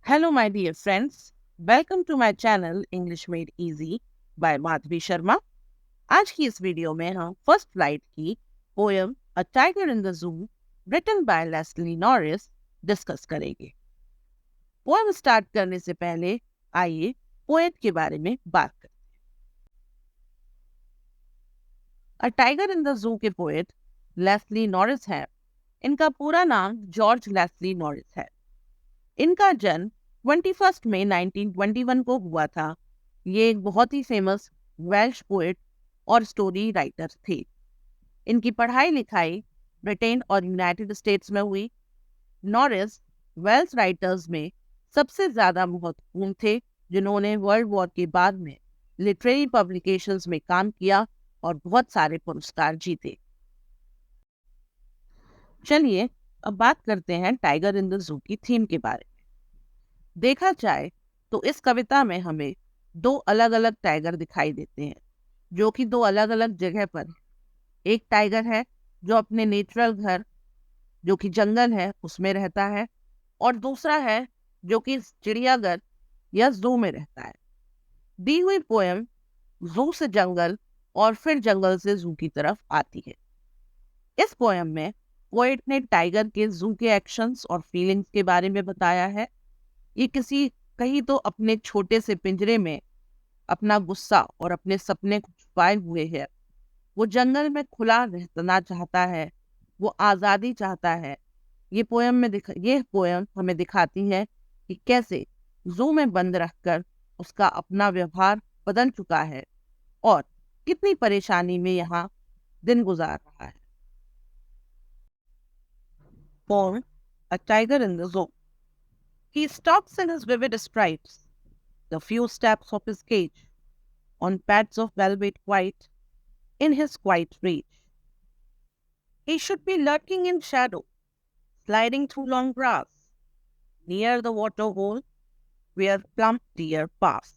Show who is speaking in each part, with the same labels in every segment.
Speaker 1: Hello my dear friends, welcome to my channel English made easy by Madhavi Sharma. आज की इस video में हम फर्स्ट फ्लाइट की poem a tiger in the zoo written by Leslie Norris discuss करेंगे। Poem start करने से पहले आइए पोएट के बारे में बात करें। अ टाइगर इन द जू के पोएट लेस्ली नॉरिस हैं। इनका पूरा नाम जॉर्ज लेस्ली नॉरिस है। इनका जन्म 21 मई 1921 को हुआ था। ये एक बहुत ही फेमस वेल्श पोएट और स्टोरी राइटर थे। इनकी पढ़ाई लिखाई ब्रिटेन और यूनाइटेड स्टेट्स में हुई। नॉरिस वेल्श राइटर्स में सबसे ज़्यादा महत्वपूर्ण थे, जिन्होंने वर्ल्ड वॉर के बाद में लिटरेरी पब्लिकेशंस में काम किया और बहुत सारे पुरस्कार जीते। चलिए अब बात करते हैं टाइगर इन द जू की थीम के बारे में। देखा जाए तो इस कविता में हमें दो अलग अलग टाइगर दिखाई देते हैं, जो कि दो अलग अलग जगह पर है। एक टाइगर है जो अपने नेचुरल घर, जो कि जंगल है, उसमें रहता है, और दूसरा है जो कि चिड़ियाघर या जू में रहता है। दी हुई पोयम जू से जंगल और फिर जंगल से जू की तरफ आती है। इस पोयम में पोएट ने टाइगर के जू के एक्शंस और फीलिंग्स के बारे में बताया है। ये किसी कहीं तो अपने छोटे से पिंजरे में अपना गुस्सा और अपने सपने को छुपाए हुए है। वो जंगल में खुला रहना चाहता है, वो आज़ादी चाहता है। ये पोयम हमें दिखाती है कि कैसे जू में बंद रहकर उसका अपना व्यवहार बदल चुका है और कितनी परेशानी में यहाँ दिन गुजार रहा है। Poem a tiger in the जू। He stalks in his vivid stripes, the few steps of his cage, on pads of velvet white, in his quiet reach. He should be lurking in shadow, sliding through long grass, near the water hole where plump deer pass.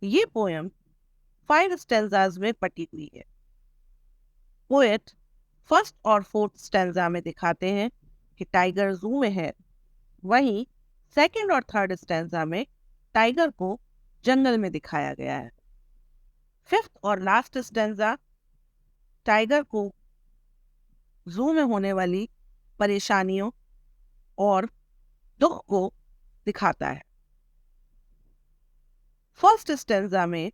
Speaker 1: ये poem 5 stanzas में पटी हुई है। Poet first और fourth stanza में दिखाते हैं कि टाइगर जू में है, वहीं सेकंड और थर्ड स्टेंजा में टाइगर को जंगल में दिखाया गया है। फिफ्थ और लास्ट स्टेंजा टाइगर को जू में होने वाली परेशानियों और दुख को दिखाता है। फर्स्ट स्टेंजा में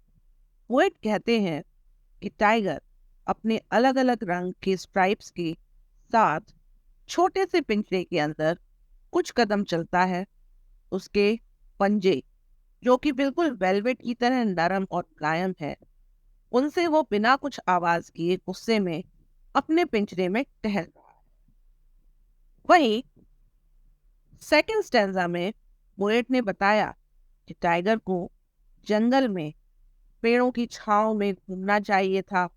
Speaker 1: पोएट कहते हैं कि टाइगर अपने अलग अलग रंग के स्ट्राइप्स के साथ छोटे से पिंजरे के अंदर कुछ कदम चलता है। उसके पंजे, जो कि बिल्कुल वेलवेट की तरह नरम और मुलायम है, उनसे वो बिना कुछ आवाज किए गुस्से में अपने पिंजरे में टहल रहा है। वहीं सेकंड स्टेंजा में पोएट ने बताया कि टाइगर को जंगल में पेड़ों की छांव में घूमना चाहिए था,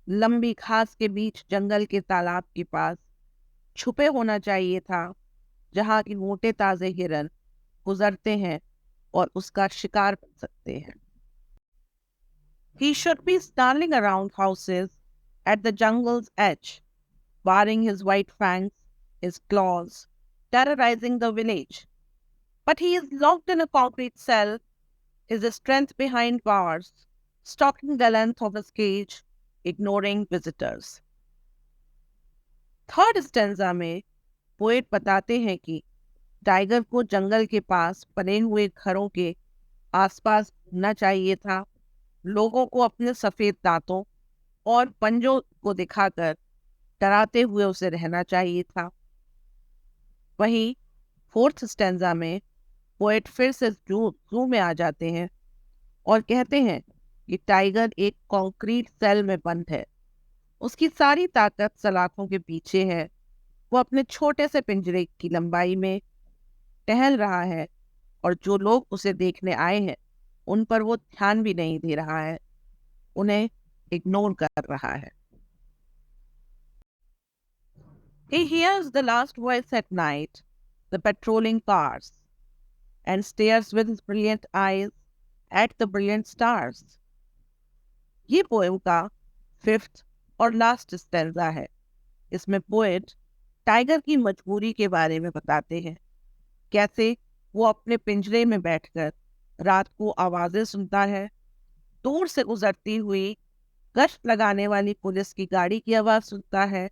Speaker 1: लंबी घास के बीच जंगल के तालाब के पास छुपे होना चाहिए था, जहाँ की मोटे ताजे हिरन गुजरते हैं और उसका शिकार बन सकते हैं। He should be snarling around houses at the jungle's edge, baring his white fangs, his claws, terrorizing the village. But he is locked in a concrete cell, his strength behind bars, stalking the length of his cage, ignoring visitors. Third stanza में poet बताते हैं कि tiger को जंगल के पास बने हुए घरों के आसपास घूमना चाहिए था, लोगों को अपने सफेद दांतों और पंजों को दिखाकर डराते हुए उसे रहना चाहिए था। वहीं फोर्थ स्टेंजा में पोएट फिर से जू में आ जाते हैं और कहते हैं कि टाइगर एक कंक्रीट सेल में बंद है, उसकी सारी ताकत सलाखों के पीछे है, वो अपने छोटे से पिंजरे की लंबाई में टहल रहा है और जो लोग उसे देखने आए हैं उन पर वो ध्यान भी नहीं दे रहा है, उन्हें इग्नोर कर रहा है। He hears the last voice at night, the patrolling cars, and stares with his brilliant eyes at the brilliant stars. ये पोएम का फिफ्थ और लास्ट स्टेंजा है। इसमें पोएट टाइगर की मजबूरी के बारे में बताते हैं। कैसे वो अपने पिंजरे में बैठकर रात को आवाजें सुनता है, दूर से गुजरती हुई गश्त लगाने वाली पुलिस की गाड़ी की आवाज सुनता है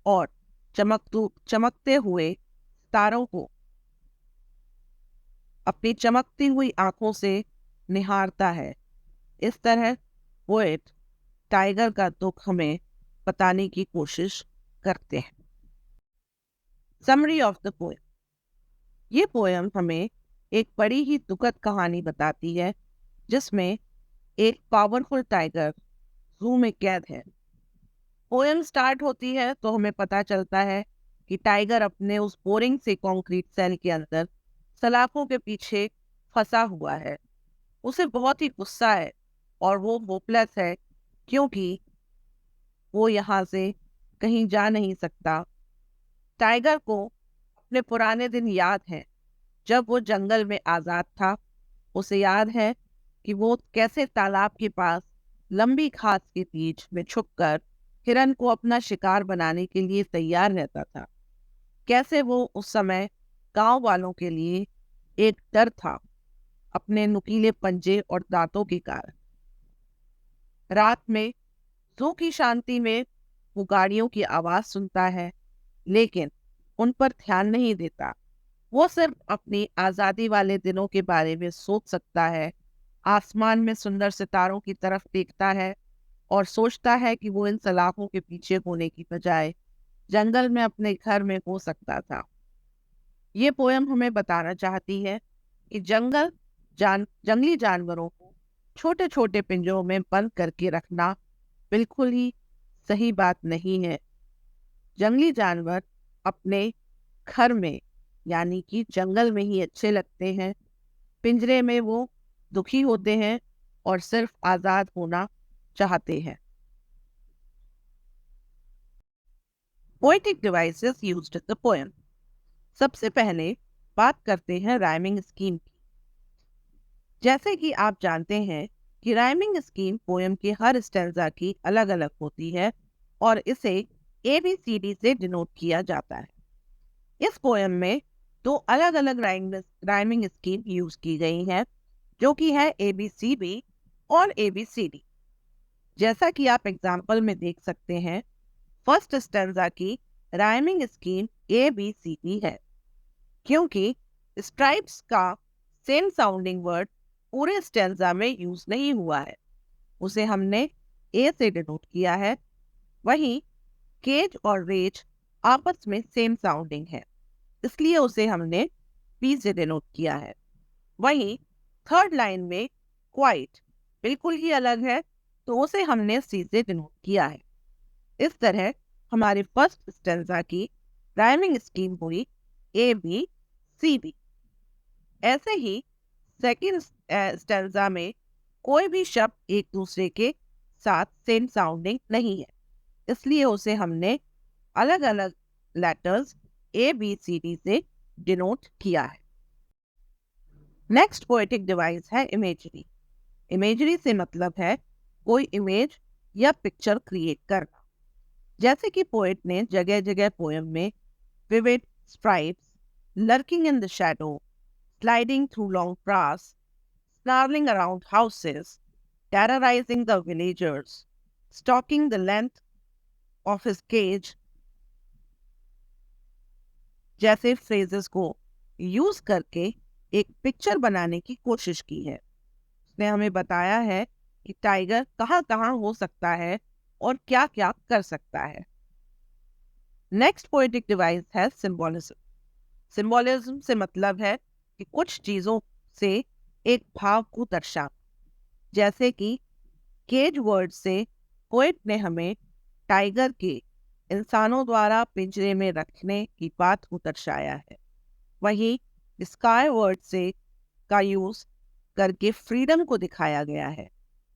Speaker 1: और चमकते हुए तारों को अपनी चमकती हुई आंखों से निहारता है। इस तरह पोएट टाइगर का दुख हमें बताने की कोशिश करते हैं। Summary of the poem. ये पोएम हमें एक बड़ी ही दुखद कहानी बताती है, जिसमें एक पावरफुल टाइगर जू में कैद है। पोएम स्टार्ट होती है तो हमें पता चलता है कि टाइगर अपने उस बोरिंग से कंक्रीट सेल के अंदर सलाखों के पीछे फंसा हुआ है। उसे बहुत ही गुस्सा है और वो होपलेस है, क्योंकि वो यहाँ से कहीं जा नहीं सकता। टाइगर को अपने पुराने दिन याद हैं, जब वो जंगल में आजाद था। उसे याद है कि वो कैसे तालाब के पास लंबी घास के बीच में छुपकर हिरन को अपना शिकार बनाने के लिए तैयार रहता था। कैसे वो उस समय गांव वालों के लिए एक डर था, अपने नुकीले पंजे और दांतों के कारण। रात में जू की शांति में वो गाड़ियों की आवाज सुनता है, लेकिन उन पर ध्यान नहीं देता। वो सिर्फ अपनी आजादी वाले दिनों के बारे में सोच सकता है। आसमान में सुंदर सितारों की तरफ देखता है और सोचता है कि वो इन सलाखों के पीछे होने की बजाय जंगल में अपने घर में हो सकता था। ये पोयम हमें बताना चाहती है कि जंगली जानवरों को छोटे छोटे पिंजरों में बंद करके रखना बिल्कुल ही सही बात नहीं है। जंगली जानवर अपने घर में, यानी कि जंगल में ही अच्छे लगते हैं। पिंजरे में वो दुखी होते हैं और सिर्फ आजाद होना चाहते हैं। Poetic devices used in the poem. सबसे पहले बात करते हैं राइमिंग स्कीम की। जैसे कि आप जानते हैं कि राइमिंग स्कीम पोएम के हर स्टैंजा की अलग अलग होती है और इसे ABCD से डिनोट किया जाता है। इस पोएम में दो अलग अलग राइमिंग स्कीम यूज की गई है, जो कि है ABCD और ABCD। जैसा कि आप एग्जाम्पल में देख सकते हैं, फर्स्ट स्टैंजा की राइमिंग स्कीम ABCD है, क्योंकि स्ट्राइप्स का सेम साउंडिंग वर्ड पूरे स्टैंजा में यूज नहीं हुआ है। उसे हमने ए से डिनोट किया है। वहीं केज और रेज आपस में सेम साउंडिंग है, इसलिए उसे हमने बी से डिनोट किया है। वहीं थर्ड लाइन में क्वाइट बिल्कुल ही अलग है, तो उसे हमने सी से डिनोट किया है। इस तरह हमारे फर्स्ट स्टैंजा की राइमिंग स्कीम हुई ABCD। ऐसे ही सेकंड स्टैंजा में कोई भी शब्द एक दूसरे के साथ सेम साउंडिंग नहीं है, इसलिए उसे हमने अलग अलग लेटर्स ABCD से डिनोट किया है। नेक्स्ट पोएटिक डिवाइस है इमेजरी। इमेजरी से मतलब है कोई इमेज या पिक्चर क्रिएट करना। जैसे कि पोएट ने जगह जगह पोएम में vivid stripes, lurking in the shadow, sliding through long grass, snarling around houses, terrorizing the villagers, stalking the length of his cage जैसे फ्रेजेस को यूज करके एक पिक्चर बनाने की कोशिश की है। उसने हमें बताया है कि टाइगर कहाँ कहाँ हो सकता है और क्या क्या कर सकता है। नेक्स्ट पोएटिक डिवाइस है सिंबोलिज्म। सिंबोलिज्म से मतलब है कि कुछ चीजों से एक भाव को दर्शाना। जैसे कि केज वर्ड से पोएट ने हमें टाइगर के इंसानों द्वारा पिंजरे में रखने की बात को दर्शाया है। वहीं स्काई वर्ड से का यूज करके फ्रीडम को दिखाया गया है।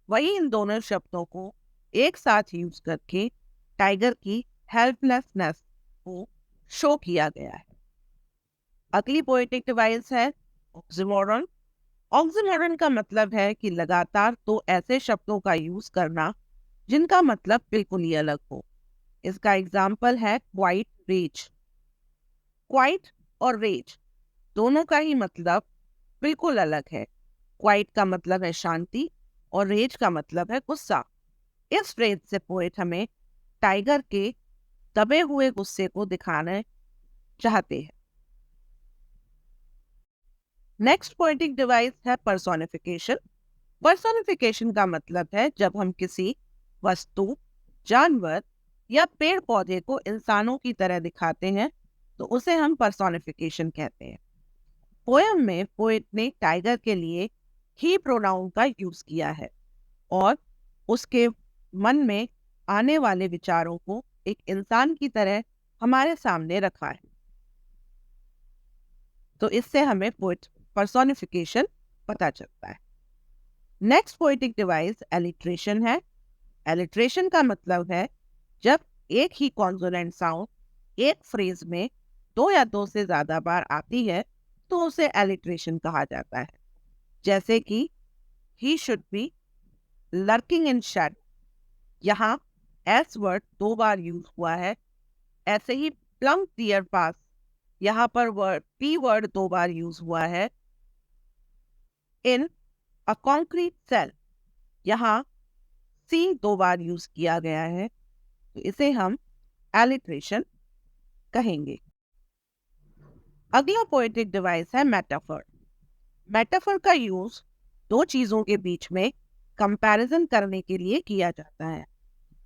Speaker 1: वहीं इन दोनों शब्दों को एक साथ यूज करके टाइगर की हेल्पलेसनेस को शो किया गया है। अगली पोएटिक डिवाइस है ऑक्सीमोरन। ऑक्सीमोरन का मतलब है कि लगातार दो ऐसे शब्दों का यूज करना जिनका मतलब बिल्कुल ही अलग हो। इसका एग्जाम्पल है क्वाइट रेज। क्वाइट और रेज दोनों का ही मतलब बिल्कुल अलग है। क्वाइट का मतलब है शांति और रेज का मतलब है गुस्सा। इस फ्रेज से पोएट हमें टाइगर के दबे हुए गुस्से को दिखाना चाहते हैं। नेक्स्ट पोएटिक डिवाइस है पर्सोनिफिकेशन। पर्सोनिफिकेशन का मतलब है जब हम किसी वस्तु, जानवर या पेड़ पौधे को इंसानों की तरह दिखाते हैं तो उसे हम पर्सोनिफिकेशन कहते हैं। पोयम में पोएट ने टाइगर के लिए ही प्रोनाउन का यूज किया है और उसके मन में आने वाले विचारों को एक इंसान की तरह हमारे सामने रखा है। तो इससे हमें पोएट पर्सोनिफिकेशन पता चलता है। नेक्स्ट पोएटिक डिवाइस एलिट्रेशन है। एलिट्रेशन का मतलब है जब एक ही कॉन्सोनेंट साउंड एक फ्रेज में दो या दो से ज्यादा बार आती है तो उसे एलिट्रेशन कहा जाता है। जैसे कि he should be lurking in Shadow, यहाँ एस वर्ड दो बार यूज हुआ है। ऐसे ही प्लम डियर पास, यहाँ पर वर्ड पी वर्ड दो बार यूज हुआ है। इन अ कॉन्क्रीट सेल, यहाँ सी दो बार यूज किया गया है, तो इसे हम एलिट्रेशन कहेंगे। अगला पोएटिक डिवाइस है मेटाफर। मेटाफर का यूज दो चीजों के बीच में कंपैरिजन करने के लिए किया जाता है,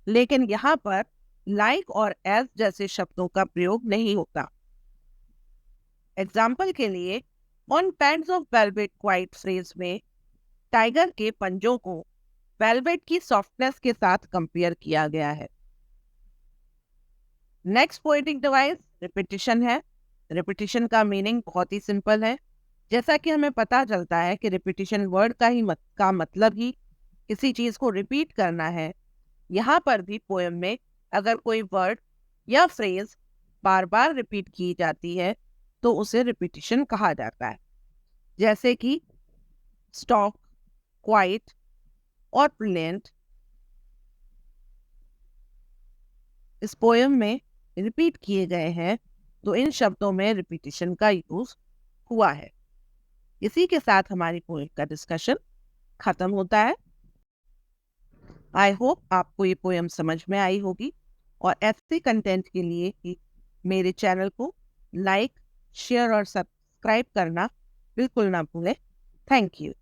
Speaker 1: लेकिन यहाँ पर लाइक और एज जैसे शब्दों का प्रयोग नहीं होता। एग्जाम्पल के लिए, on pads of velvet quite phrase में टाइगर के पंजों को वेलवेट की सॉफ्टनेस के साथ कंपेयर किया गया है। नेक्स्ट पोएटिक डिवाइस रिपीटिशन है। रिपीटिशन का मीनिंग बहुत ही सिंपल है। जैसा कि हमें पता चलता है कि रिपीटिशन वर्ड का मतलब ही किसी चीज को रिपीट करना है। यहाँ पर भी पोएम में अगर कोई वर्ड या फ्रेज बार बार रिपीट की जाती है तो उसे रिपीटिशन कहा जाता है। जैसे कि स्टॉक, क्वाइट और ब्रिलियंट इस पोएम में रिपीट किए गए हैं, तो इन शब्दों में रिपीटिशन का यूज हुआ है। इसी के साथ हमारी पोएम का डिस्कशन खत्म होता है। आई होप आपको ये पोएम समझ में आई होगी और ऐसे कंटेंट के लिए ही मेरे चैनल को लाइक, शेयर और सब्सक्राइब करना बिल्कुल ना भूलें। Thank you.